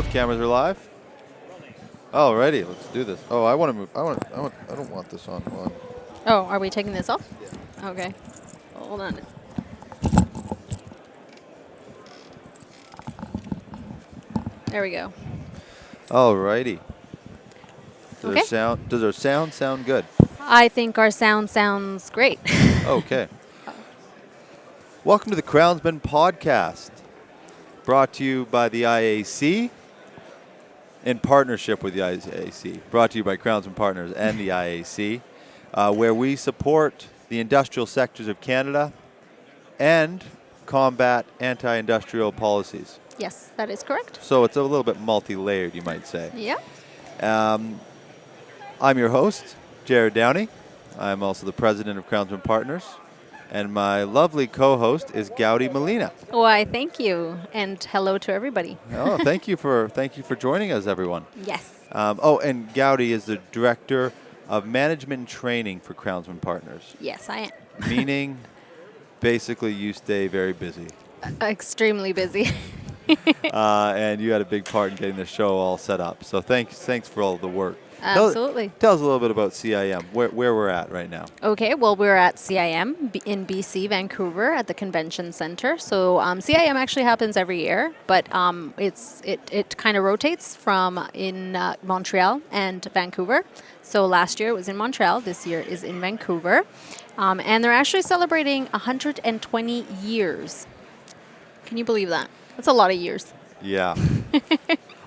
Both cameras are live. Alrighty, let's do this. Oh, I want to move. I don't want this on one. Oh, are we taking this off? Yeah. Okay. Hold on. There we go. Alrighty. Okay. Does our sound sound good? I think our sound sounds great. Okay. Welcome to the Crownsmen podcast, brought to you by the IAC, in partnership with the IAC, brought to you by Crownsmen Partners and the IAC, where we support the industrial sectors of Canada and combat anti-industrial policies. Yes, that is correct. So it's a little bit multi-layered, you might say. Yeah. I'm your host, Jerrod Downey. I'm also the president of Crownsmen Partners. And my lovely co-host is Gaudy Molina. Why, thank you. And hello to everybody. Oh, thank you for joining us, everyone. Yes. And Gaudy is the director of management and training for Crownsmen Partners. Yes, I am. Meaning, basically, you stay very busy. Extremely busy. And you had a big part in getting the show all set up. So thanks for all the work. Absolutely. Tell us a little bit about CIM, where we're at right now. Okay, well, we're at CIM in BC, Vancouver, at the Convention Center. So CIM actually happens every year, but it kind of rotates from in Montreal and Vancouver. So last year it was in Montreal. This year is in Vancouver. And they're actually celebrating 120 years. Can you believe that? That's a lot of years. Yeah.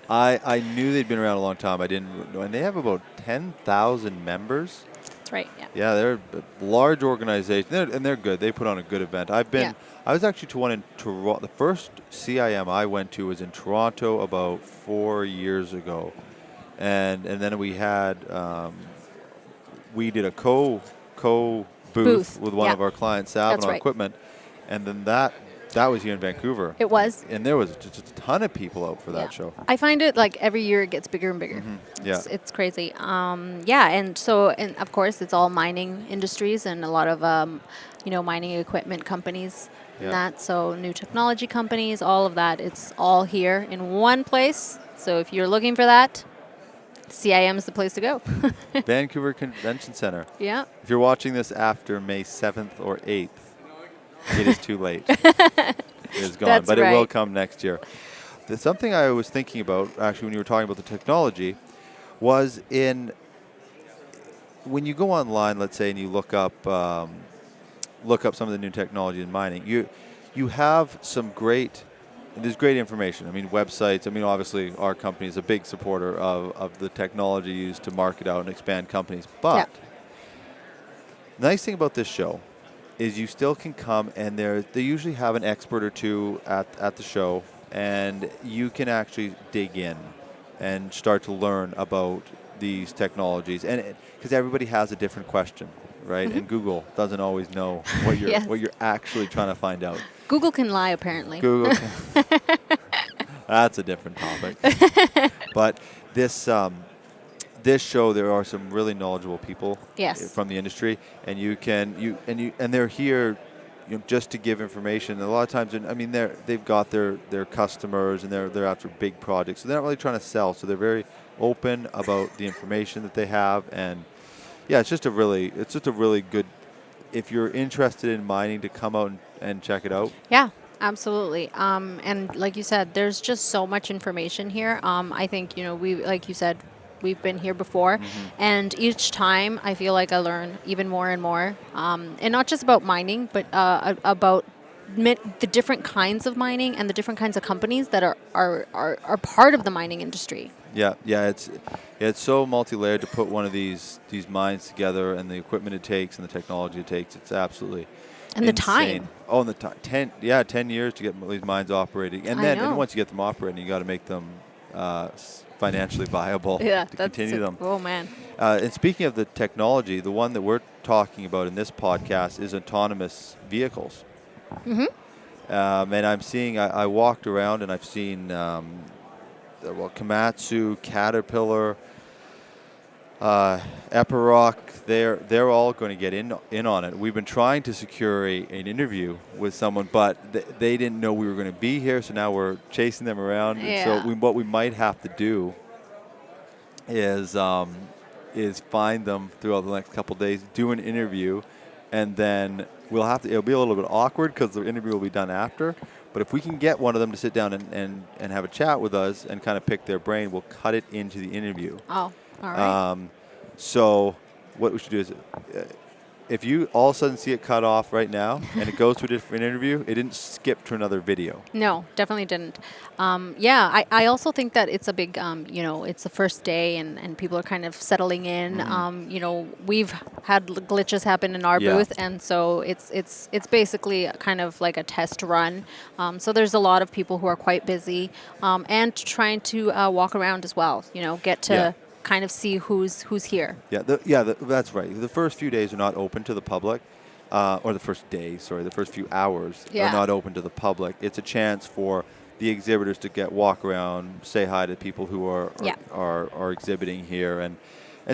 I knew they'd been around a long time. I didn't know. And they have about 10,000 members. That's right, yeah. Yeah, they're a large organization. And they're good. They put on a good event. I was actually to one in Toronto. The first CIM I went to was in Toronto about 4 years ago. And then we had, we did a co-booth with one of our clients, Savin Equipment. And then that was here in Vancouver. It was. And there was just a ton of people out for that show. I find it like every year it gets bigger and bigger. Mm-hmm. Yeah. It's crazy. And of course it's all mining industries and a lot of, mining equipment companies and that. So new technology companies, all of that. It's all here in one place. So if you're looking for that, CIM is the place to go. Vancouver Convention Center. Yeah. If you're watching this after May 7th or 8th, it is too late. It is gone, That's but right. It will come next year. There's something I was thinking about, actually, when you were talking about the technology, was when you go online, let's say, and you look up some of the new technology in mining, you have there's great information. I mean, websites. I mean, obviously, our company is a big supporter of the technology used to market out and expand companies. But the nice thing about this show is you still can come, and they usually have an expert or two at the show, and you can actually dig in and start to learn about these technologies, and because everybody has a different question, right? Mm-hmm. And Google doesn't always know what you're actually trying to find out. Google can lie, apparently. Google that's a different topic. But this show, there are some really knowledgeable people from the industry, and they're here, just to give information. And a lot of times, they've got their customers, and they're after big projects, so they're not really trying to sell. So they're very open about the information that they have, and it's just a really good. If you're interested in mining, to come out and check it out. Yeah. Absolutely. And like you said, there's just so much information here. I think, like you said, we've been here before, and each time I feel like I learn even more and more, and not just about mining, but about the different kinds of mining and the different kinds of companies that are part of the mining industry. Yeah, it's so multi-layered to put one of these mines together, and the equipment it takes and the technology it takes. It's absolutely and insane. The time. Oh, and the time. 10 years to get these mines operating, and once you get them operating, you got to make them financially viable to continue them. Oh, man. And speaking of the technology, the one that we're talking about in this podcast is autonomous vehicles. Mm-hmm. And I'm seeing, I walked around and I've seen, Komatsu, Caterpillar, Epiroc, they're all going to get in on it. We've been trying to secure an interview with someone, but they didn't know we were going to be here, so now we're chasing them around. And so Yeah. what we might have to do is find them throughout the next couple of days, do an interview, and then it'll be a little bit awkward because the interview will be done after. But if we can get one of them to sit down and have a chat with us and kind of pick their brain, we'll cut it into the interview. Oh, all right. So what we should do is, if you all of a sudden see it cut off right now and it goes to a different interview, it didn't skip to another video. No, definitely didn't. I also think that it's a big, it's the first day and people are kind of settling in. We've had glitches happen in our Yeah. booth, and so it's basically kind of like a test run. So there's a lot of people who are quite busy and trying to walk around as well. Get to Yeah. kind of see who's here. Yeah, that's right. The first few days are not open to the public, or the first few hours Yeah. are not open to the public. It's a chance for the exhibitors to walk around, say hi to people who are exhibiting here, and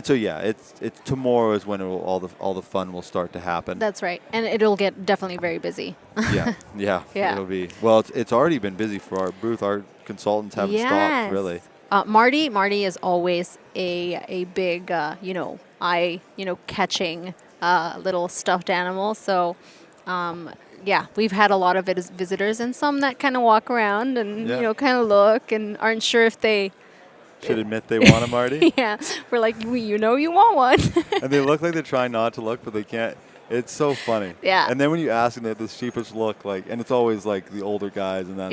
so it's tomorrow is when all the fun will start to happen. That's right, and it'll get definitely very busy. Yeah. Yeah. It'll be it's already been busy for our booth. Our consultants haven't stopped really. Marty is always a big, catching little stuffed animal. So, we've had a lot of visitors and some that kind of walk around and, Yeah. kind of look and aren't sure if they, Should admit they want a Marty. yeah, we're like, you want one. And they look like they're trying not to look, but they can't. It's so funny. Yeah. And then when you ask them, they have this sheepish look, and it's always like the older guys, and then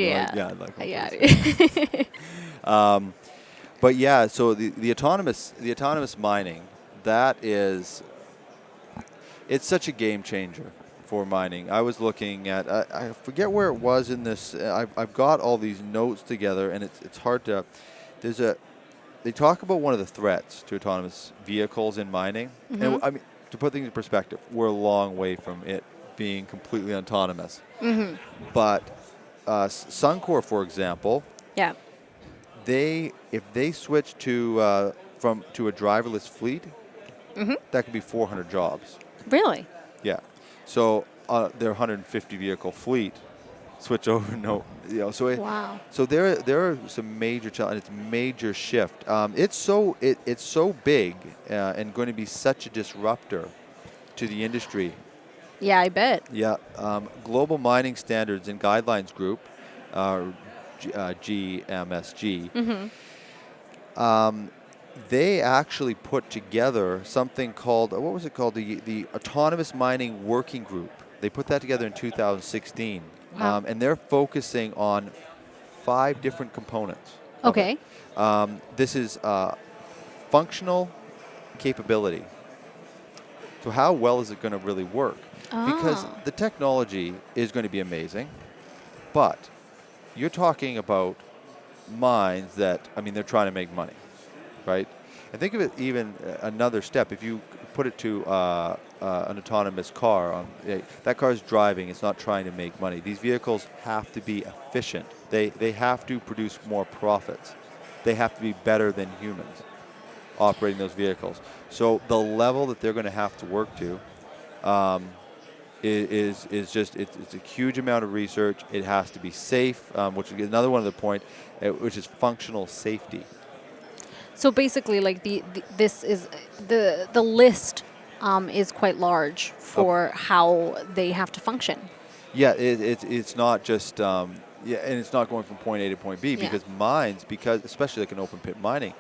but yeah, so the autonomous mining, it's such a game changer for mining. I was looking at, I forget where it was in this. I've got all these notes together, and it's hard to. They talk about one of the threats to autonomous vehicles in mining, and I mean, to put things in perspective, we're a long way from it being completely autonomous. But Suncor, for example, Yeah. if they switch to a driverless fleet, that could be 400 jobs. Really? Yeah. So their 150 vehicle fleet switch over. Wow. So there are some major challenges. It's a major shift. It's so big and going to be such a disruptor to the industry. Yeah, I bet. Yeah. Global Mining Standards and Guidelines Group, GMSG. They actually put together something called, what was it called? The Autonomous Mining Working Group. They put that together in 2016. Wow. And they're focusing on 5 different components. of Okay. it. This is functional capability. So how well is it going to really work? Because the technology is going to be amazing, but you're talking about mines that, they're trying to make money, right? And think of it even another step. If you put it to an autonomous car, that car is driving. It's not trying to make money. These vehicles have to be efficient. They have to produce more profits. They have to be better than humans operating those vehicles. So the level that they're going to have to work to is just it's a huge amount of research. It has to be safe, which is another one of the point, which is functional safety. So basically, like this is the list is quite large for how they have to function. Yeah, it's not just and it's not going from point A to point B because mines, especially like in open pit mining,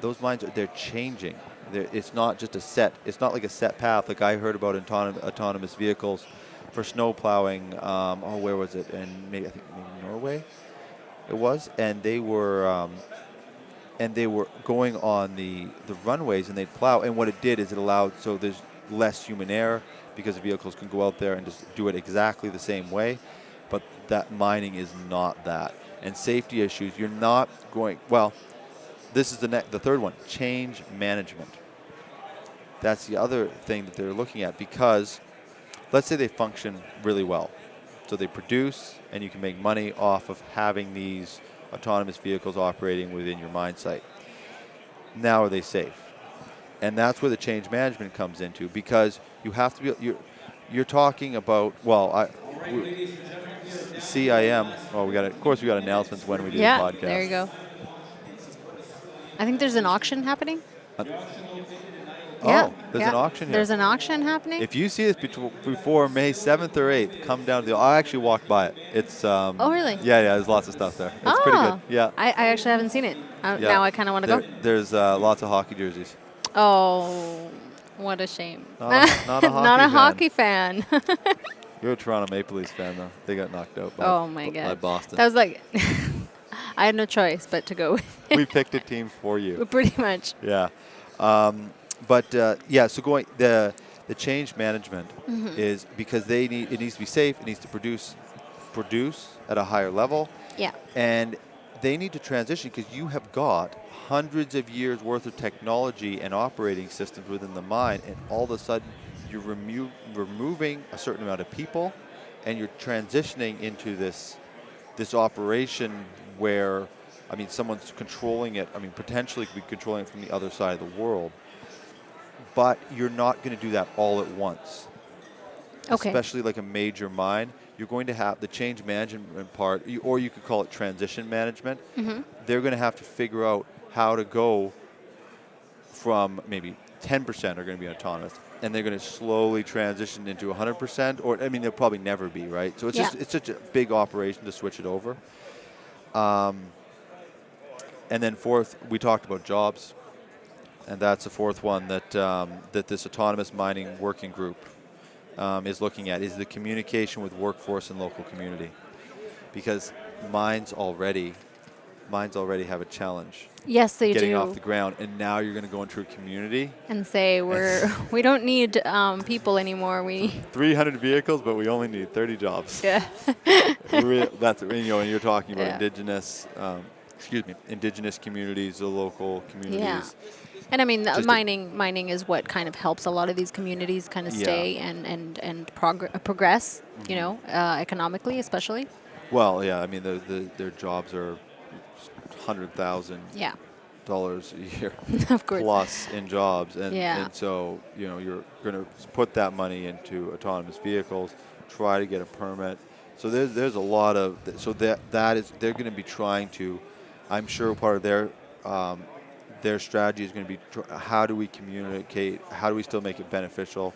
those mines they're changing. It's not just it's not like a set path. Like I heard about autonomous vehicles for snow plowing. Where was it? And I think maybe Norway. It was, and they were going on the runways and they'd plow. And what it did is it allowed so there's less human error because the vehicles can go out there and just do it exactly the same way. But that mining is not that. And safety issues, you're not going well. This is the third one, change management. That's the other thing that they're looking at because let's say they function really well. So they produce and you can make money off of having these autonomous vehicles operating within your mine site. Now are they safe? And that's where the change management comes into, because you have to be, you're talking about, CIM, of course we got announcements when we do the Yeah, podcast. there you go. I think there's an auction happening. Oh, there's an auction here. There's an auction happening. If you see this before May 7th or 8th, come down to the, I actually walked by it. It's, Oh, really? Yeah, there's lots of stuff there. It's pretty good. Yeah. I actually haven't seen it. Yeah. Now I kind of want to go. There's lots of hockey jerseys. Oh, what a shame. Not a hockey Not a fan. hockey fan. You're a Toronto Maple Leafs fan, though. They got knocked out by, Oh, my by God. Boston. That was like, I had no choice but to go. We picked a team for you. Pretty much. Yeah. So going, the change management is because it needs to be safe, it needs to produce at a higher level. Yeah. And they need to transition because you have got hundreds of years worth of technology and operating systems within the mine, and all of a sudden you're removing a certain amount of people, and you're transitioning into this operation where, I mean, someone's controlling it. I mean, potentially could be controlling it from the other side of the world. But you're not going to do that all at once. Okay. Especially like a major mine. You're going to have the change management part, or you could call it transition management. They're going to have to figure out how to go from maybe 10% are going to be autonomous, and they're going to slowly transition into 100%, or, I mean, they'll probably never be, right? So it's such a big operation to switch it over. And then fourth, we talked about jobs. And that's the fourth one that this autonomous mining working group is looking at, is the communication with workforce and local community. Because mines already have a challenge. Yes, they getting do. off the ground, and now you're going to go into a community And say we don't need people anymore. We 300 vehicles, but we only need 30 jobs. yeah. That's, and you're talking about Yeah. indigenous communities, the local communities. Yeah. And I mean, Just mining is what kind of helps a lot of these communities kind of stay and progress, you know, economically especially. Well, yeah, I mean, their jobs are $100,000 Yeah. a year Of course. plus in jobs, and Yeah. and so you're going to put that money into autonomous vehicles, try to get a permit. So there's a lot of that is they're going to be trying to, I'm sure part of their strategy is going to be how do we communicate, how do we still make it beneficial,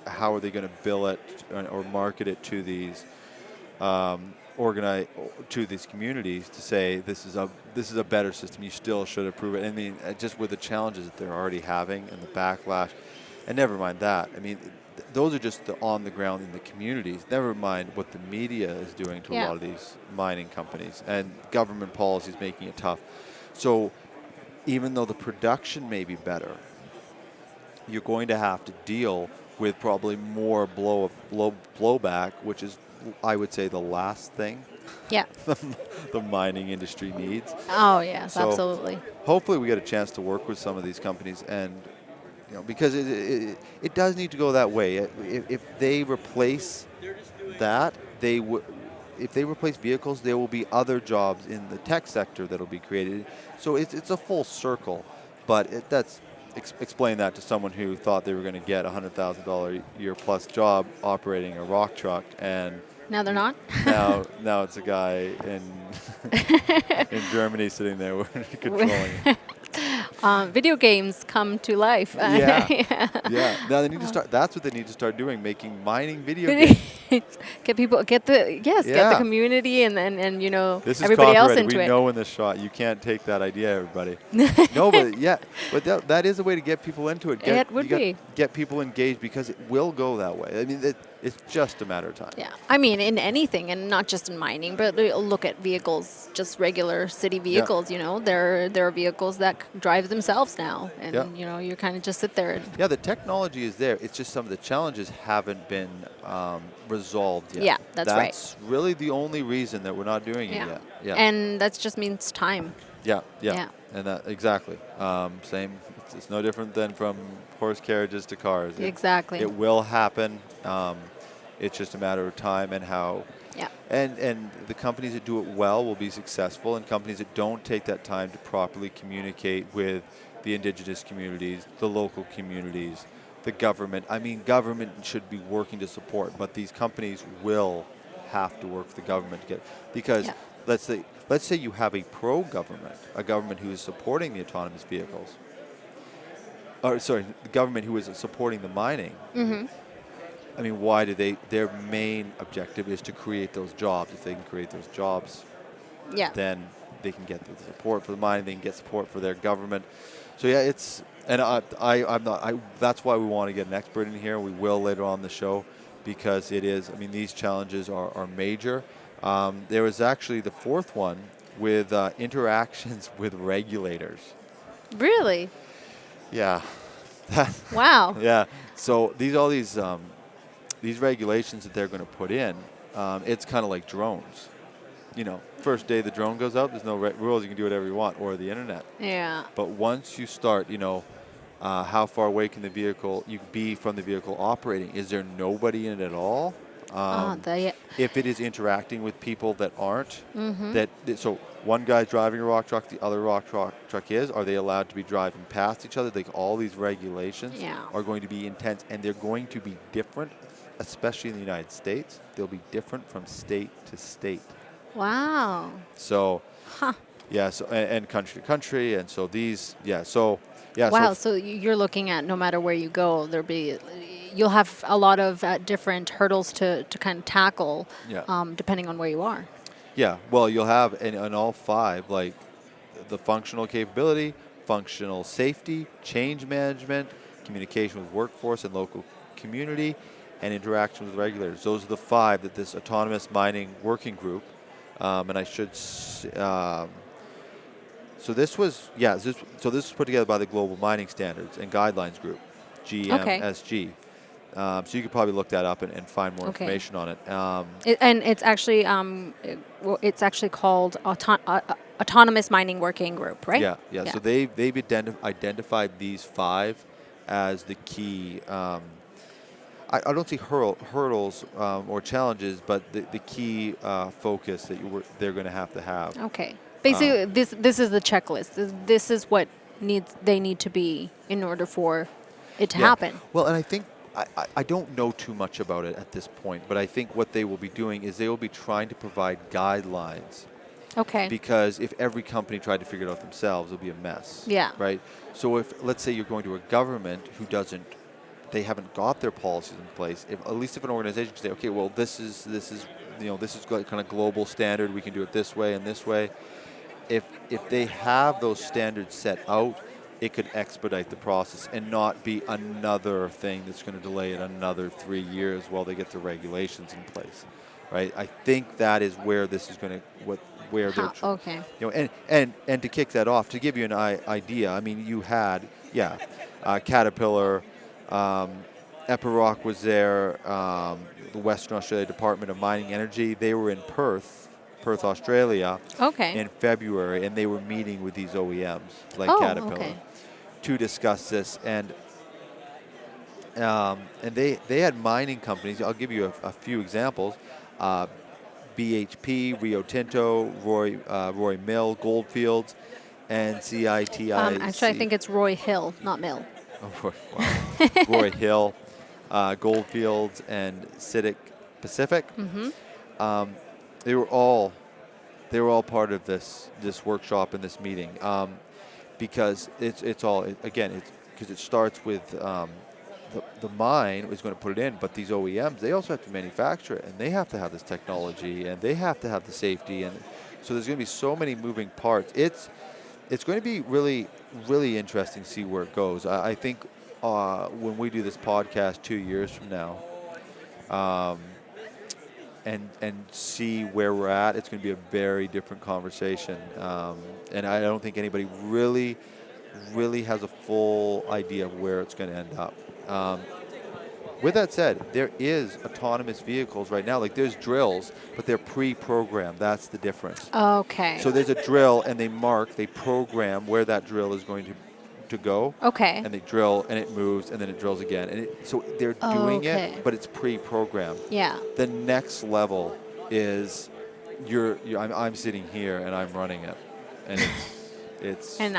how are they going to bill it or market it to these to these communities to say this is a better system, you still should approve it. I mean, just with the challenges that they're already having and the backlash, and never mind that, I mean, those are just the on the ground in the communities. Never mind what the media is doing to a lot of these mining companies and government policies making it tough. So even though the production may be better, you're going to have to deal with probably more blowback, which is, I would say, the last thing the mining industry needs. Oh, yes, So absolutely. Hopefully we get a chance to work with some of these companies, and because it does need to go that way. If they replace that, if they replace vehicles, there will be other jobs in the tech sector that will be created. So it's a full circle, but explain that to someone who thought they were going to get a $100,000 a year plus job operating a rock truck, and Now they're not? now it's a guy in Germany sitting there controlling it. Video games come to life. Yeah. Now they need to start. That's what they need to start doing: making mining video games. Get the community and This is everybody else copyrighted. into We it. know in this shot. You can't take that idea, everybody. No, but that is a way to get people into it. It would be. Get people engaged, because it will go that way. I mean, it's just a matter of time. Yeah, I mean, in anything, and not just in mining, but look at vehicles, just regular city vehicles. There are vehicles that drive themselves now, and you kind of just sit there. Yeah, the technology is there. It's just some of the challenges haven't been resolved yet. Yeah, that's right. That's really the only reason that we're not doing it yet. Yeah, and that just means time. Yeah. Yeah. And that exactly same. It's no different than from horse carriages to cars. Exactly. It will happen. It's just a matter of time and how. Yeah. And the companies that do it well will be successful, and companies that don't take that time to properly communicate with the indigenous communities, the local communities, the government. I mean, government should be working to support, but these companies will have to work with the government to get, because Yeah. let's say you have a pro-government, a government who is supporting the autonomous vehicles, or sorry, the government who is supporting the mining. Mm-hmm. I mean, why do they? Their main objective is to create those jobs. If they can create those jobs, Yeah. then they can get the support for the mining. They can get support for their government. So yeah, I'm not. That's why we want to get an expert in here. We will later on the show, because it is. I mean, these challenges are major. There was actually the fourth one with interactions with regulators. Really? Yeah. Wow. Yeah. So these regulations that they're going to put in, it's kind of like drones. You know, first day the drone goes out, there's no rules. You can do whatever you want, or the internet. Yeah. But once you start, how far away can the vehicle you be from the vehicle operating? Is there nobody in it at all? If it is interacting with people that aren't, so one guy's driving a rock truck, the other rock truck is, are they allowed to be driving past each other? Like, all these regulations are going to be intense, and they're going to be different, especially in the United States. They'll be different from state to state. Wow. So, yeah, so and country to country, and so Wow. So you're looking at, no matter where you go, you'll have a lot of different hurdles to kind of tackle, depending on where you are. Yeah, well, you'll have in all five, like the functional capability, functional safety, change management, communication with workforce and local community, and interaction with regulators. Those are the five that this autonomous mining working group, and I should. So this was put together by the Global Mining Standards and Guidelines Group, GMSG. So you could probably look that up and find more information on it. And it's actually called Autonomous Mining Working Group, right? Yeah. So they've identified these five as the key. I don't see hurdles or challenges, but the key focus that they're going to have. Okay. Basically, this is the checklist. This is what they need to be in order for it to happen. Well, and I think I don't know too much about it at this point, but I think what they will be doing is they will be trying to provide guidelines. Okay. Because if every company tried to figure it out themselves, it'll be a mess. Yeah. Right? So if, let's say you're going to a government who they haven't got their policies in place, at least if an organization can say, okay, well, this is kind of global standard, we can do it this way and this way. If they have those standards set out, it could expedite the process and not be another thing that's going to delay it another 3 years while they get the regulations in place, right? I think that is where this is going to Okay. And to kick that off, to give you an idea, I mean, you had Caterpillar, Epiroc was there, the Western Australia Department of Mining Energy. They were in Perth, Australia, in February, and they were meeting with these OEMs like Caterpillar to discuss this. And they had mining companies. I'll give you a few examples: BHP, Rio Tinto, Roy Mill, Goldfields, and CITIC. Actually, I think it's Roy Hill, not Mill. Oh, wow. Roy Hill, Goldfields, and CITIC Pacific. They were all part of this workshop and this meeting, because because it starts with the mine is going to put it in, but these OEMs, they also have to manufacture it, and they have to have this technology, and they have to have the safety, and so there's going to be so many moving parts. It's going to be really, really interesting to see where it goes. I think when we do this podcast 2 years from now, and see where we're at, it's going to be a very different conversation. And I don't think anybody really has a full idea of where it's going to end up. With that said, there is autonomous vehicles right now. Like, there's drills, but they're pre-programmed. That's the difference. Okay. So there's a drill, and they program where that drill is going to go. Okay. And they drill, and it moves, and then it drills again. And so they're doing it, but it's pre-programmed. Yeah. The next level is I'm sitting here and I'm running it, and it's And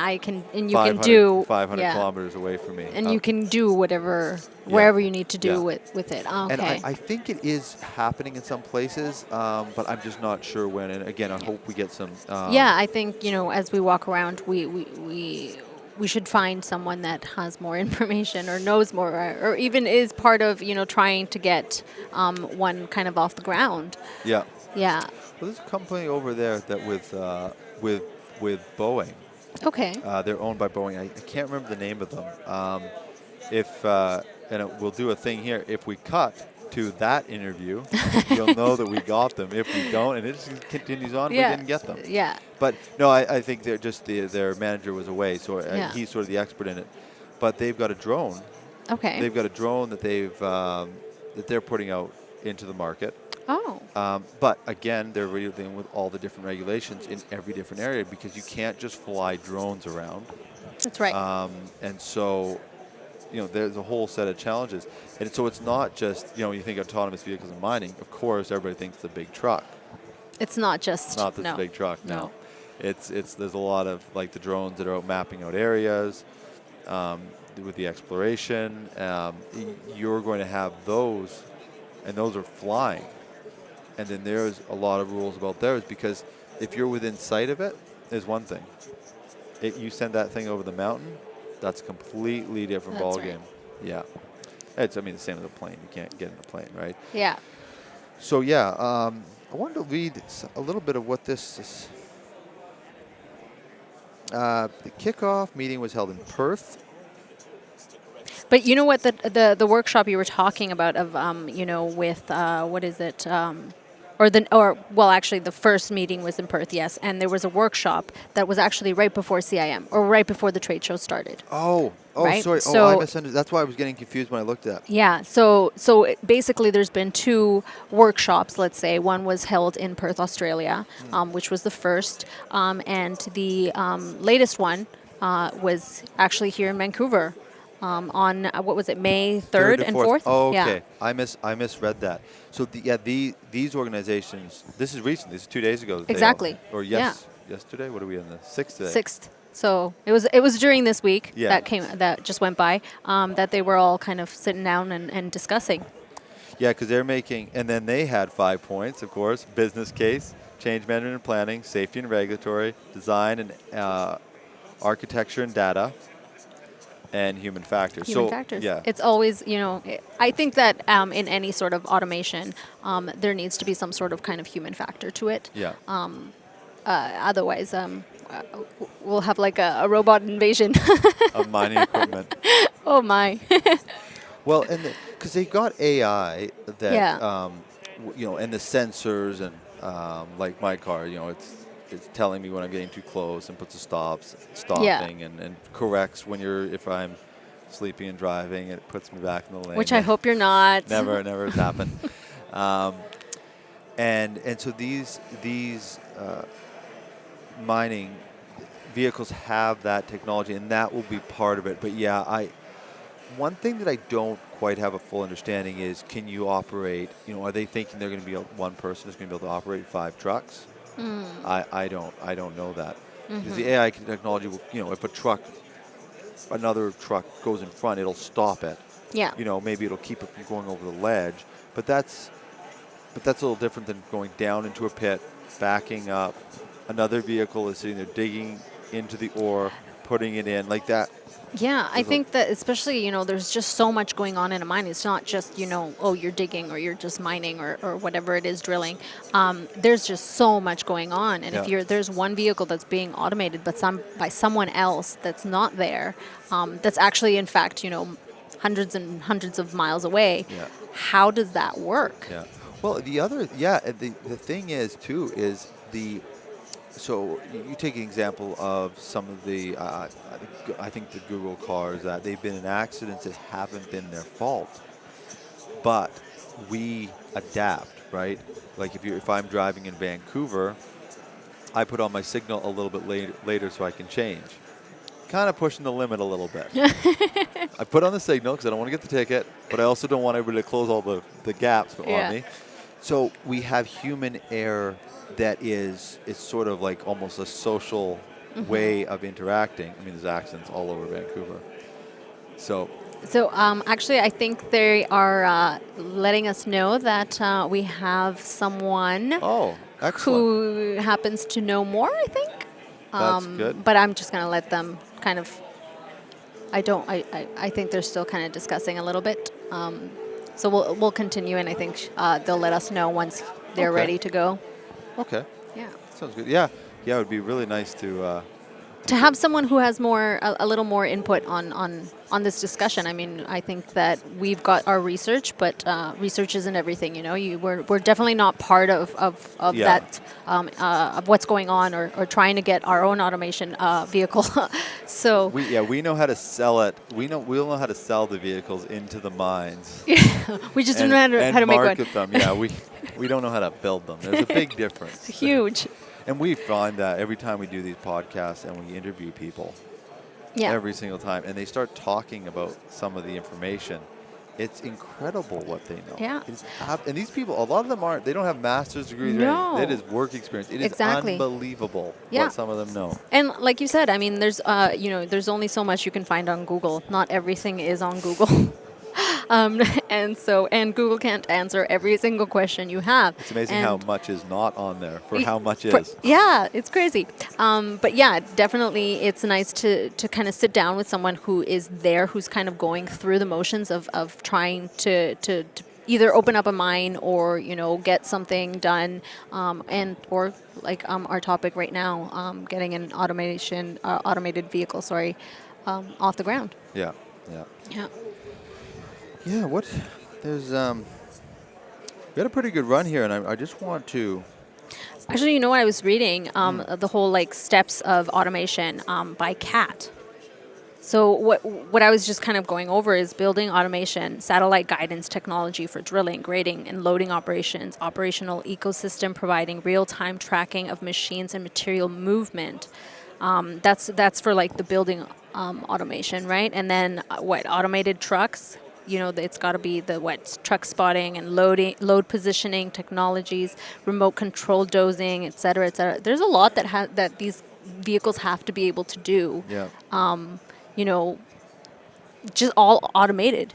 you can do 500 kilometers away from me. And you can do whatever, Yeah. wherever you need to do Yeah. with it. And Okay. I think it is happening in some places, but I'm just not sure when. And again, I hope we get some. Yeah, I think, as we walk around, we should find someone that has more information or knows more, or even is part of, trying to get one kind of off the ground. Yeah. Yeah. Well, there's a company over there that with Boeing. Okay. They're owned by Boeing. I can't remember the name of them. We'll do a thing here. If we cut to that interview, you'll know that we got them. If we don't, and it just continues on, we didn't get them. Yeah. But no, I think they're just their manager was away, so he's sort of the expert in it. But they've got a drone. Okay. They've got a drone that they're putting out into the market. Oh. But again, they're dealing with all the different regulations in every different area because you can't just fly drones around. That's right. And so, there's a whole set of challenges. And so it's not just, you think autonomous vehicles in mining. Of course, everybody thinks the big truck. It's not just. It's not this big truck. No. It's there's a lot of like the drones that are out mapping out areas. With the exploration, you're going to have those, and those are flying. And then there's a lot of rules about those because if you're within sight of it, is one thing. You send that thing over the mountain, that's a completely different ball game. Yeah. It's, the same as a plane. You can't get in a plane, right? Yeah. So, I wanted to read a little bit of what this is. The kickoff meeting was held in Perth. But you know what, the workshop you were talking about of, with, what is it, actually the first meeting was in Perth, yes, and there was a workshop that was actually right before CIM, or right before the trade show started. Right? Sorry. So, I misunderstood. That's why I was getting confused when I looked at it. Yeah, so basically there's been two workshops, let's say. One was held in Perth, Australia, which was the first, and the latest one was actually here in Vancouver. On what was it, May 3rd and 4th? Oh, okay. Yeah. I misread that. So these organizations, this is recent. This is 2 days ago. Exactly. Yesterday. What are we on the 6th today? 6th. So it was during this week that just went by that they were all kind of sitting down and discussing. Yeah, because they're making, and then they had 5 points, of course: business case, change management and planning, safety and regulatory, design and architecture and data. And human factors. Human factors. Yeah. It's always, I think that in any sort of automation, there needs to be some sort of kind of human factor to it. Yeah. Otherwise, we'll have like a robot invasion of mining equipment. Oh my. Well, and because they got AI that, and the sensors and like my car, it's telling me when I'm getting too close and puts a stopping and corrects if I'm sleeping and driving. It puts me back in the lane. Which I hope you're not. Never has happened. And so these mining vehicles have that technology, and that will be part of it. But one thing that I don't quite have a full understanding is, can you operate? Are they thinking they're going to be one person is going to be able to operate 5 trucks? I don't know that. Because the AI technology will, if another truck goes in front, it'll stop it. Yeah. Maybe it'll keep it from going over the ledge. But that's a little different than going down into a pit, backing up. Another vehicle is sitting there digging into the ore, putting it in like that. Yeah, I think that especially, there's just so much going on in a mine. It's not just, you're digging or you're just mining or whatever it is, drilling. There's just so much going on. And if there's one vehicle that's being automated by someone else that's not there, that's actually, in fact, hundreds and hundreds of miles away, how does that work? Yeah. Well, the thing is, too, is so you take an example of some of the, I think the Google cars, that they've been in accidents that haven't been their fault. But we adapt, right? Like if I'm driving in Vancouver, I put on my signal a little bit later so I can change. Kind of pushing the limit a little bit. I put on the signal because I don't want to get the ticket, but I also don't want everybody to close all the gaps on me. So we have human error that is sort of like almost a social way of interacting. I mean, there's accidents all over Vancouver. So So actually, I think they are letting us know that we have someone excellent. who happens to know more, I think. That's good. But I'm just going to let them kind of, I think they're still kind of discussing a little bit. So we'll continue, and I think they'll let us know once they're ready to go. Okay. Yeah. Sounds good. Yeah. Yeah, it would be really nice to have someone who has a little more input on this discussion. I mean, I think that we've got our research, but research isn't everything. You know, we're definitely not part of that of what's going on or trying to get our own automation vehicle. So we know how to sell it. We'll know how to sell the vehicles into the mines. We just don't know how to make one. market them. Yeah, we don't know how to build them. There's a big difference. Huge. And we find that every time we do these podcasts and we interview people, every single time, and they start talking about some of the information, it's incredible what they know. Yeah. And these people, a lot of them aren't, they don't have master's degrees. No. It is work experience. It is unbelievable what some of them know. And like you said, I mean, there's there's only so much you can find on Google. Not everything is on Google. And Google can't answer every single question you have. It's amazing how much is not on there for how much is. Yeah, it's crazy. But yeah, definitely it's nice to kind of sit down with someone who is there, who's kind of going through the motions of trying to either open up a mine or, get something done, or like our topic right now, getting an automated vehicle, off the ground. Yeah. Yeah, there's, we had a pretty good run here, and I just want to... Actually, what I was reading, the whole, steps of automation by CAT. So what I was just kind of going over is building automation, satellite guidance technology for drilling, grading, and loading operations, operational ecosystem providing real-time tracking of machines and material movement. That's for, the building automation, right? And then, automated trucks? It's got to be the truck spotting and load positioning technologies, remote control dosing, et cetera, et cetera. There's a lot that these vehicles have to be able to do. Yeah. Just all automated.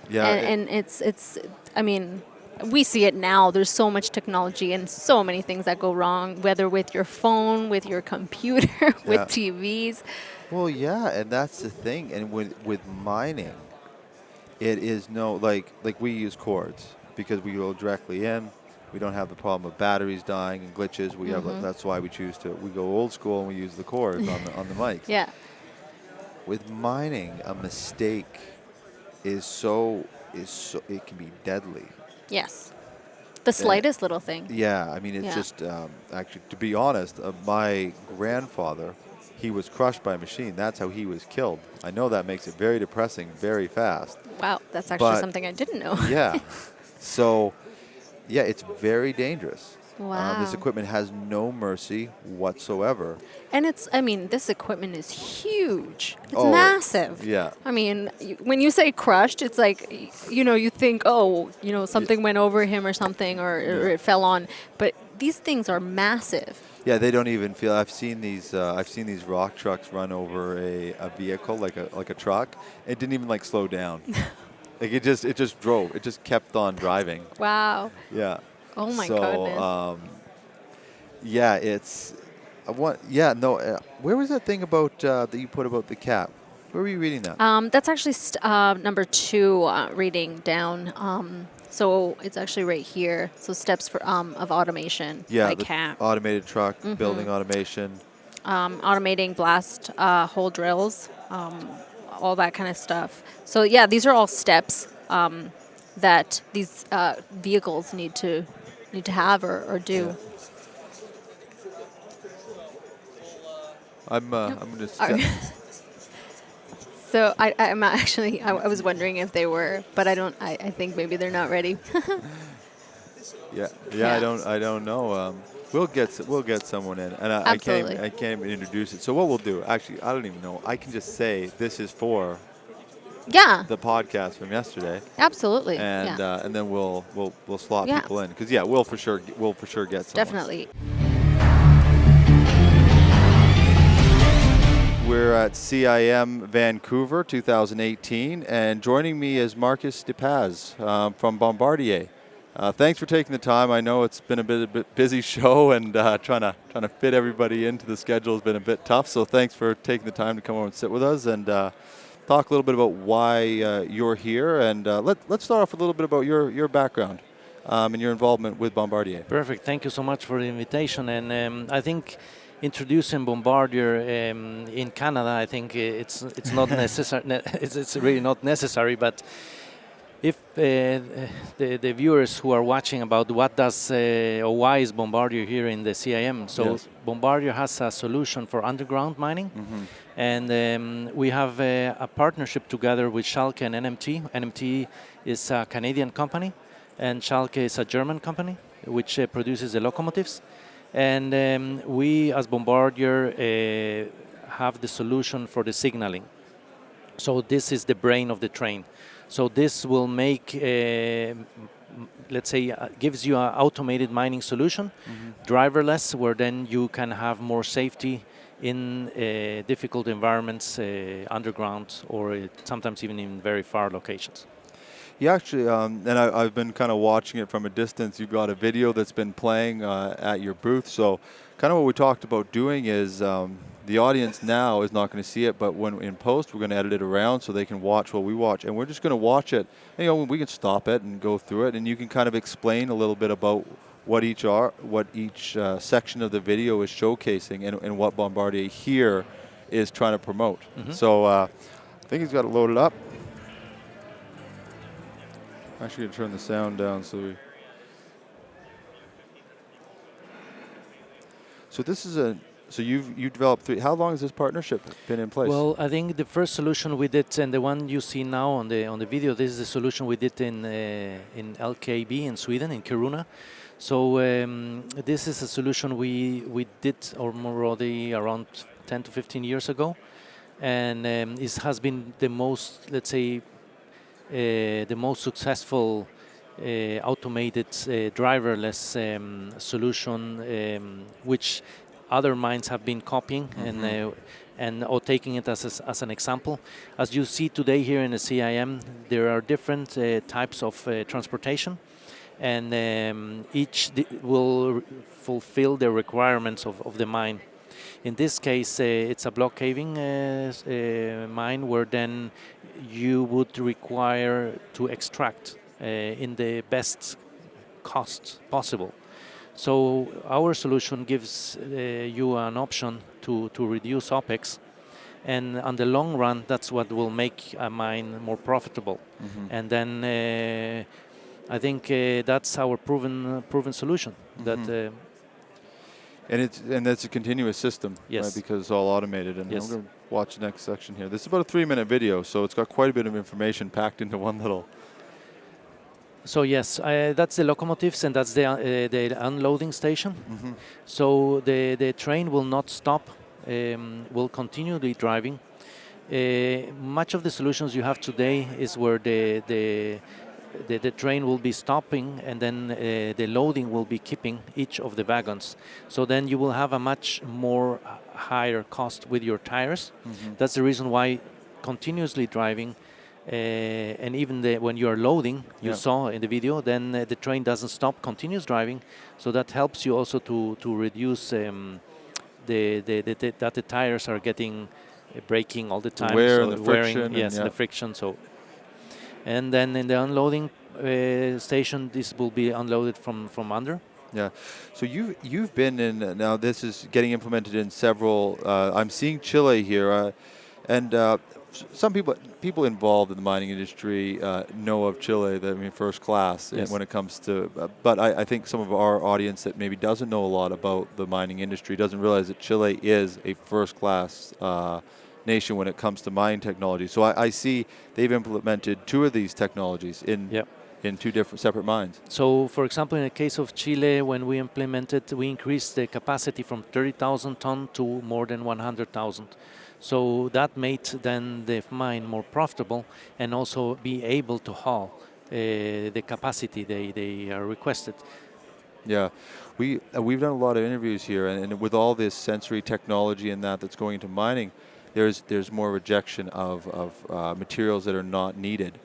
Yeah. And it's. I mean, we see it now. There's so much technology and so many things that go wrong, whether with your phone, with your computer, with TVs. Well, yeah, and that's the thing. And with mining, it is like we use cords because we go directly in. We don't have the problem of batteries dying and glitches. We have that's why we go old school and we use the cords on the mics. Yeah. With mining, a mistake is so it can be deadly. Yes. The slightest little thing. Yeah, I mean it's just actually, to be honest, my grandfather, he was crushed by a machine. That's how he was killed. I know that makes it very depressing very fast. Wow, that's actually something I didn't know. Yeah. So, yeah, it's very dangerous. Wow. This equipment has no mercy whatsoever. And this equipment is huge. It's massive. Yeah. I mean, when you say crushed, it's like, you think, something went over him or something or it fell on. But these things are massive. Yeah, they don't even feel. I've seen these rock trucks run over a vehicle like a truck. It didn't even slow down. It just drove. It just kept on driving. Wow. Yeah. Oh my goodness. Yeah, it's where was that thing about that you put about the cat? Where were you reading that? That's actually number 2 reading down. So it's actually right here. So steps of automation by CAT. Automated truck, building automation. Automating blast hole drills, all that kind of stuff. So yeah, these are all steps that these vehicles need to have or do. Yeah. I'm just. So I'm actually, I was wondering if they were, but I don't. I think maybe they're not ready. Yeah. I don't know. We'll get someone in, and I can't even introduce it. So what we'll do? Actually, I don't even know. I can just say this is for. Yeah. The podcast from yesterday. Absolutely. And then we'll slot people in because we'll for sure get someone. Definitely. We're at CIM Vancouver 2018, and joining me is Marcus DePaz from Bombardier. Thanks for taking the time. I know it's been a bit busy show, and trying to fit everybody into the schedule has been a bit tough. So thanks for taking the time to come over and sit with us and talk a little bit about why you're here. And let's start off with a little bit about your background and your involvement with Bombardier. Perfect. Thank you so much for the invitation. And I think introducing Bombardier in Canada, I think it's not necessary. It's really not necessary. But if the viewers who are watching about what does or why is Bombardier here in the CIM, so yes. Bombardier has a solution for underground mining, and we have a partnership together with Schalke and NMT. NMT is a Canadian company, and Schalke is a German company which produces the locomotives. And we, as Bombardier, have the solution for the signaling. So this is the brain of the train. So this will make, let's say, gives you an automated mining solution, driverless, where then you can have more safety in difficult environments, underground, or sometimes even in very far locations. You actually, and I've been kind of watching it from a distance. You've got a video that's been playing at your booth. So kind of what we talked about doing is the audience now is not going to see it, but when in post, we're going to edit it around so they can watch what we watch. And we're just going to watch it. And, you know, we can stop it and go through it, and you can kind of explain a little bit about what each section of the video is showcasing and what Bombardier here is trying to promote. So I think he's got it loaded up. I'm actually going to turn the sound down So this is so you've developed three. How long has this partnership been in place? Well, I think the first solution we did, and the one you see now on the video, this is the solution we did in LKAB in Sweden, in Kiruna. So this is a solution we did already around 10 to 15 years ago, and it has been the most, let's say, the most successful automated driverless solution, which other mines have been copying and or taking it as an example. As you see today here in the CIM, there are different types of transportation, and each will fulfill the requirements of the mine. In this case, it's a block caving mine where then you would require to extract in the best cost possible. So our solution gives you an option to reduce OPEX, and on the long run, that's what will make a mine more profitable. And then I think that's our proven solution. That. And that's a continuous system, yes, right? Because it's all automated. And yes, I'm going to watch the next section here. This is about a 3-minute video, so it's got quite a bit of information packed into one little. So yes, that's the locomotives, and that's the unloading station. So the train will not stop, will continually driving. Much of the solutions you have today is where the train will be stopping, and then the loading will be keeping each of the wagons. So then you will have a much more higher cost with your tires. That's the reason why continuously driving, and even when you are loading, you saw in the video, then the train doesn't stop, continues driving. So that helps you also to reduce that the tires are getting breaking all the time. The wear so and the friction. Yes, the friction. So. And then in the unloading station, this will be unloaded from under. Yeah. So you've been in, now this is getting implemented in several, I'm seeing Chile here, and some people involved in the mining industry know of Chile, first class when it comes to, but I think some of our audience that maybe doesn't know a lot about the mining industry doesn't realize that Chile is a first class nation when it comes to mining technology. So I see they've implemented 2 of these technologies in 2 different separate mines. So, for example, in the case of Chile, when we implemented, we increased the capacity from 30,000 ton to more than 100,000. So that made then the mine more profitable and also be able to haul the capacity they are requested. Yeah, we've done a lot of interviews here, and with all this sensory technology and that's going into mining, there's more rejection of materials that are not needed.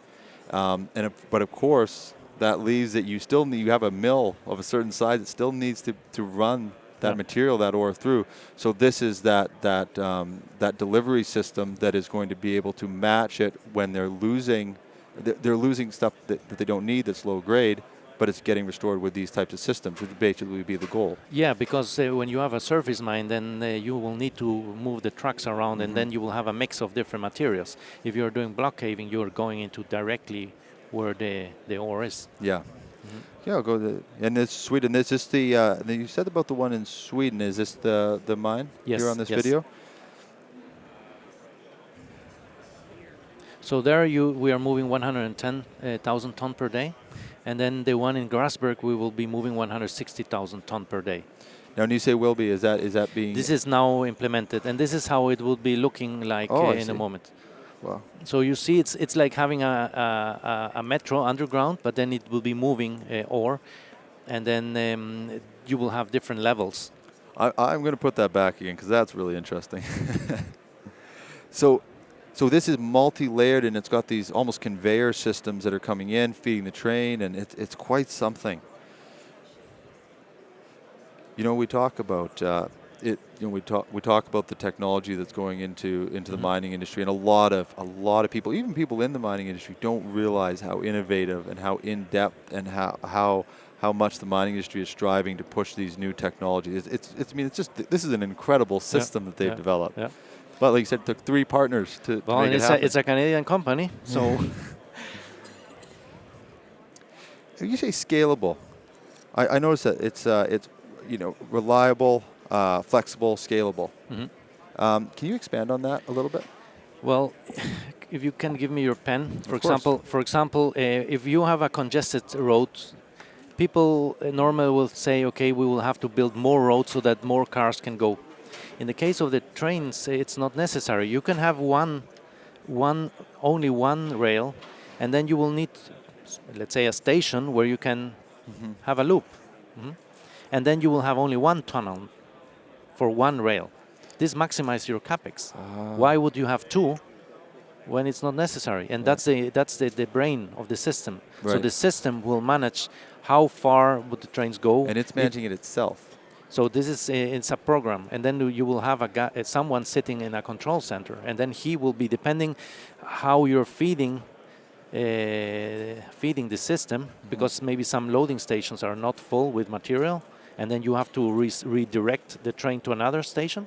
But of course, that leaves that you have a mill of a certain size that still needs to run that material, that ore through. So this is that delivery system that is going to be able to match it when they're losing stuff that they don't need that's low grade, but it's getting restored with these types of systems, which basically would be the goal. Yeah, because when you have a surface mine, then you will need to move the trucks around, and then you will have a mix of different materials. If you're doing block caving, you're going into directly where the ore is. Yeah. Yeah, I'll go and this Sweden. Is this you said about the one in Sweden? Is this the mine here on this video? So there we are moving 110,000 ton per day, and then the one in Grasberg we will be moving 160,000 ton per day. Now, when you say will be, is that being? This is now implemented, and this is how it will be looking like in a moment. Wow. So you see, it's like having a metro underground, but then it will be moving ore, and then you will have different levels. I'm going to put that back again because that's really interesting. So this is multi-layered, and it's got these almost conveyor systems that are coming in, feeding the train, and it's quite something. You know, we talk about it. You know, we talk about the technology that's going into the mining industry, and a lot of people, even people in the mining industry, don't realize how innovative and how in depth and how much the mining industry is striving to push these new technologies. This is an incredible system that they've developed. Yeah. But like you said, it took 3 partners to make it happen. It's a Canadian company, so. You say scalable. I noticed that it's reliable, flexible, scalable. Can you expand on that a little bit? Well, if you can give me your pen, for example, if you have a congested road, people normally will say, okay, we will have to build more roads so that more cars can go. In the case of the trains, it's not necessary. You can have only one rail, and then you will need, let's say, a station where you can have a loop. And then you will have only one tunnel for one rail. This maximizes your capex. Why would you have 2 when it's not necessary? And that's the brain of the system. Right. So the system will manage how far would the trains go. And it's managing it itself. So this is it's a program, and then you will have someone sitting in a control center, and then he will be, depending how you're feeding the system, because maybe some loading stations are not full with material, and then you have to redirect the train to another station.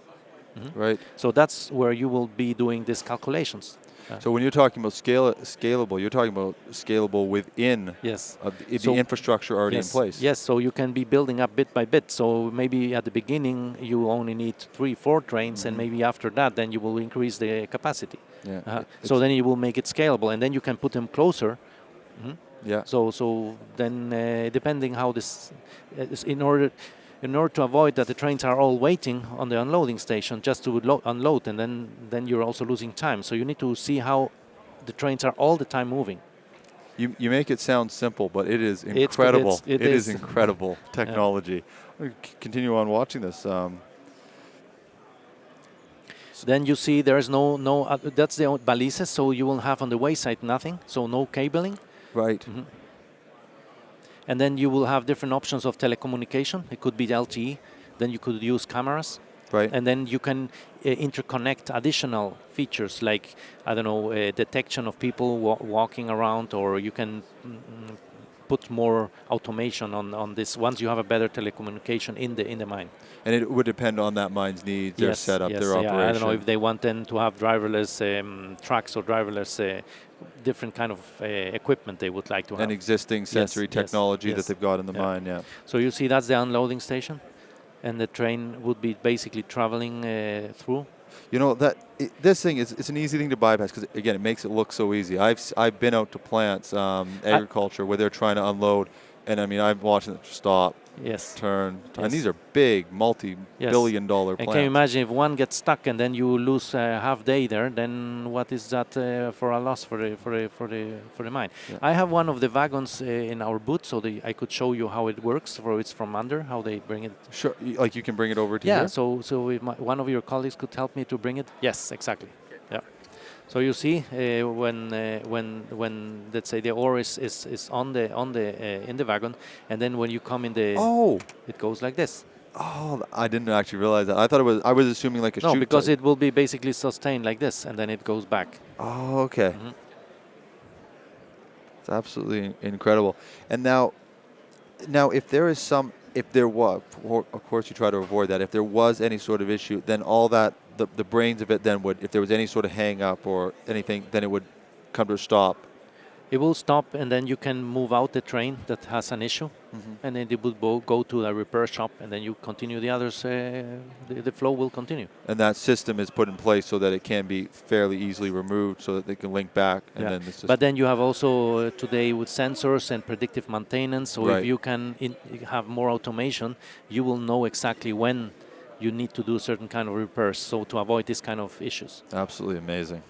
Right. So that's where you will be doing these calculations. So when you're talking about scalable, you're talking about scalable within the infrastructure already in place. Yes, so you can be building up bit by bit. So maybe at the beginning you only need 3-4 trains, and maybe after that then you will increase the capacity. Yeah. So then you will make it scalable, and then you can put them closer. Yeah. So then depending how this is, in order to avoid that the trains are all waiting on the unloading station just to unload, and then you're also losing time. So you need to see how the trains are all the time moving. You make it sound simple, but it is incredible. It is incredible technology. Yeah. Continue on watching this. Then you see there's no that's the balises, so you will have on the wayside nothing, so no cabling. Right. And then you will have different options of telecommunication. It could be LTE. Then you could use cameras. Right. And then you can interconnect additional features like, I don't know, detection of people walking around, or you can put more automation on this once you have a better telecommunication in the mine. And it would depend on that mine's needs, their setup, their operation. I don't know if they want then to have driverless trucks or driverless different kind of equipment they would like to have. And existing sensory technology that they've got in the mine, yeah. So you see that's the unloading station, and the train would be basically traveling through. You know, this thing it's an easy thing to bypass because, again, it makes it look so easy. I've been out to plants, agriculture, where they're trying to unload, and I mean, I'm watching it stop Yes. turn. Yes. And these are big, multi-billion-dollar And plants. can you imagine if one gets stuck and then you lose a half day there? Then what is that for a loss for the mine? Yeah. I have one of the wagons in our booth, so I could show you how it works. For it's from under, how they bring it. Sure, like you can bring it over to Yeah. here? So if one of your colleagues could help me to bring it. Yes, exactly. Yeah. So you see, when let's say the ore is on the in the wagon, and then when you come in the, it goes like this. Oh, I didn't actually realize that. I was assuming like a chute. No, because type. it will be basically sustained like this, and then it goes back. Oh, okay. Mm-hmm. It's absolutely incredible. And now if there is if there was, of course you try to avoid that. If there was any sort of issue, then all that, the brains of it then would, if there was any sort of hang up or anything, then it would come to a stop. It will stop, and then you can move out the train that has an issue, and then it will go to a repair shop, and then you continue the others. The flow will continue. And that system is put in place so that it can be fairly easily removed, so that they can link back. And then the system. But then you have also today with sensors and predictive maintenance. So Right. if you can have more automation, you will know exactly when you need to do certain kind of repairs. So to avoid this kind of issues. Absolutely amazing.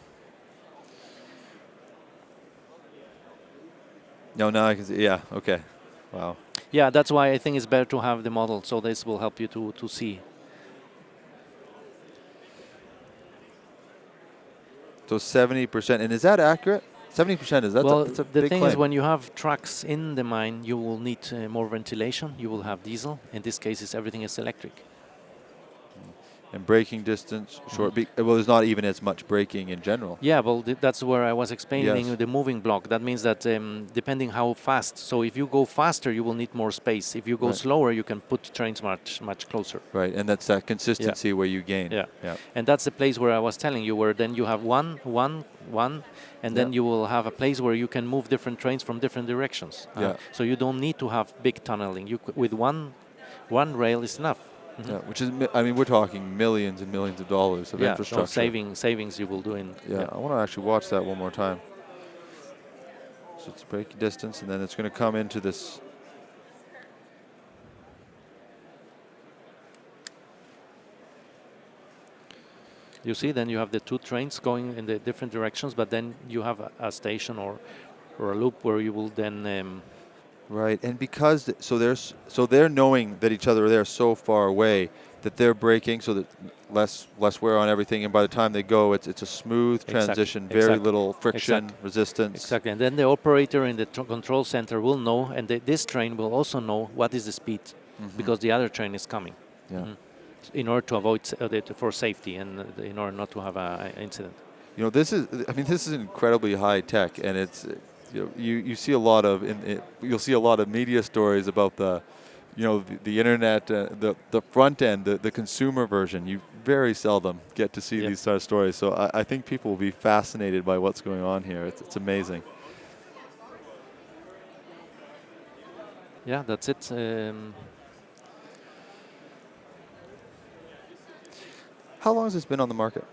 No, now I can see. Yeah. Okay. Wow. Yeah, that's why I think it's better to have the model. So this will help you to see. So 70%, and is that accurate? 70%, is that? Well, that's a the big thing claim. is, when you have trucks in the mine, you will need more ventilation. You will have diesel. In this case, everything is electric. And braking distance, short. Well, there's not even as much braking in general. Yeah, well, that's where I was explaining Yes. the moving block. That means that depending how fast. So if you go faster, you will need more space. If you go Right. slower, you can put trains much closer. Right, and that's that consistency where you gain. Yeah. Yeah. And that's the place where I was telling you, where then you have one, and then you will have a place where you can move different trains from different directions. Yeah. So you don't need to have big tunneling. With one rail is enough. Yeah, which is, I mean, we're talking millions and millions of dollars of infrastructure. So savings you will do in. Yeah, I want to actually watch that one more time. So it's braking distance, and then it's going to come into this. You see, then you have the two trains going in the different directions, but then you have a station or a loop where you will then. Right, and because so they're knowing that each other, they're so far away that they're braking, so that less wear on everything, and by the time they go, it's a smooth transition, very little friction, resistance. Exactly, and then the operator in the control center will know, and this train will also know what is the speed, because the other train is coming. Yeah. In order to avoid for safety and in order not to have an incident. You know, this is incredibly high tech, and it's. You see a lot of you'll see a lot of media stories about the internet, the front end, the consumer version. You very seldom get to see these sort of stories. So I think people will be fascinated by what's going on here. It's amazing. Yeah, that's it. How long has this been on the market?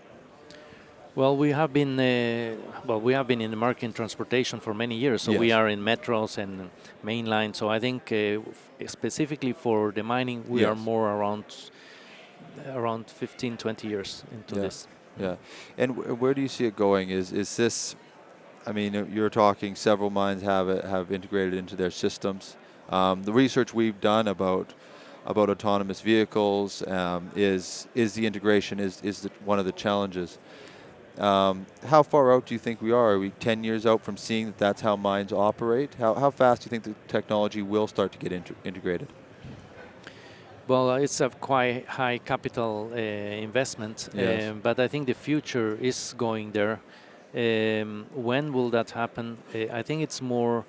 Well, we have been in the market in transportation for many years. So we are in metros and main line. So I think specifically for the mining, we are more around 15, 20 years into this. Yeah, and where do you see it going? Is this? I mean, you're talking several mines have integrated into their systems. The research we've done about autonomous vehicles is the integration is one of the challenges. How far out do you think we are? Are we 10 years out from seeing that that's how mines operate? How fast do you think the technology will start to get integrated? Well, it's a quite high capital investment, but I think the future is going there. When will that happen? I think it's more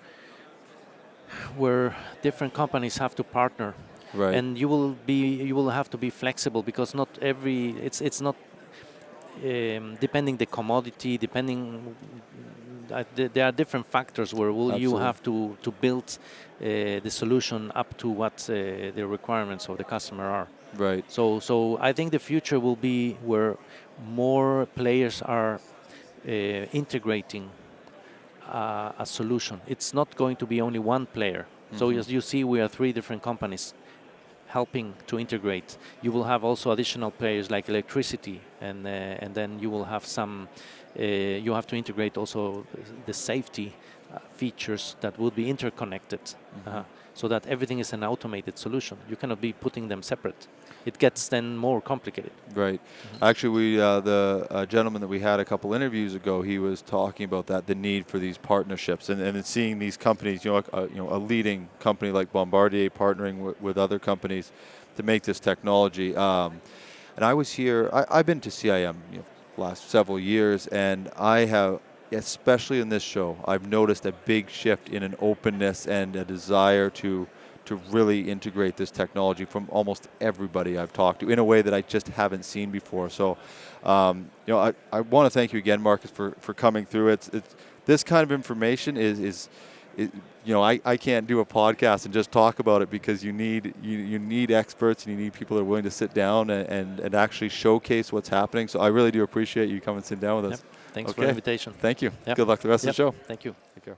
where different companies have to partner, right? And you will have to be flexible, because not every it's not. Depending the commodity, there are different factors where you have to build the solution up to what the requirements of the customer are. Right. So I think the future will be where more players are integrating a solution. It's not going to be only one player. So as you see, we are 3 different companies helping to integrate. You will have also additional players like electricity, and then you will have some. You have to integrate also the safety features that will be interconnected, so that everything is an automated solution. You cannot be putting them separate. It gets then more complicated. Right. Actually, we the gentleman that we had a couple interviews ago, he was talking about that, the need for these partnerships, and then seeing these companies, a leading company like Bombardier partnering with other companies to make this technology. And I was here. I've been to CIM last several years, and I have, especially in this show, I've noticed a big shift in an openness and a desire to really integrate this technology from almost everybody I've talked to in a way that I just haven't seen before. So, I want to thank you again, Marcus, for coming through. It's this kind of information is I can't do a podcast and just talk about it, because you need experts, and you need people that are willing to sit down and actually showcase what's happening. So I really do appreciate you coming and sitting down with us. Yep. Thanks for the invitation. Thank you. Yep. Good luck the rest of the show. Thank you. Take care.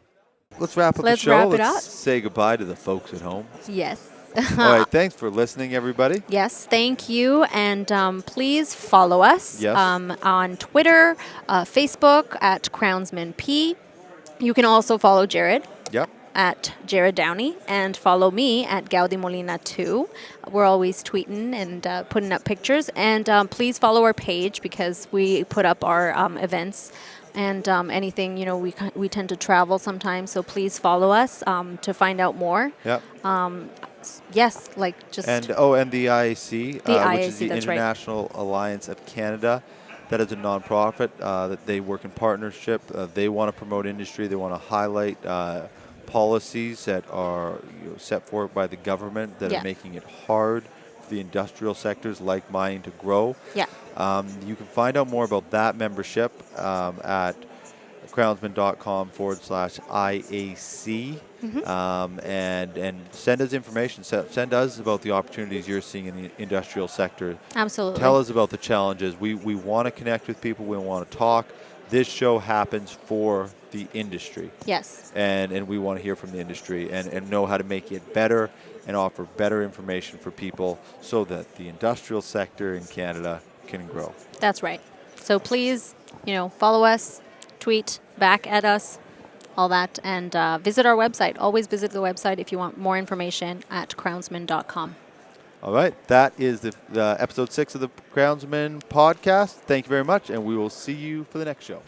Let's wrap up Let's the show. wrap it Let's up. say goodbye to the folks at home. Yes. All right. Thanks for listening, everybody. Yes, thank you. And please follow us Yes. on Twitter, Facebook at Crownsmen P. You can also follow Jerrod Yep. at Jerrod Downey, and follow me at Gaudy Molina 2. We're always tweeting and putting up pictures. And please follow our page, because we put up our events and anything. We tend to travel sometimes, so please follow us to find out more. Yep. Yes, just And the IAC, which IAC, is the that's right. International Alliance of Canada. That is a nonprofit that they work in partnership. They want to promote industry. They want to highlight policies that are set forth by the government that are making it hard for the industrial sectors like mining to grow. Yeah. You can find out more about that membership at crownsmen.com/IAC. And send us information. Send us about the opportunities you're seeing in the industrial sector. Absolutely. Tell us about the challenges. We want to connect with people. We want to talk. This show happens for the industry. Yes. And we want to hear from the industry and know how to make it better and offer better information for people so that the industrial sector in Canada can grow. That's right. So please, follow us, tweet back at us, all that, and visit our website. Always visit the website if you want more information at crownsmen.com. All right. That is the episode 6 of the Crownsmen podcast. Thank you very much, and we will see you for the next show.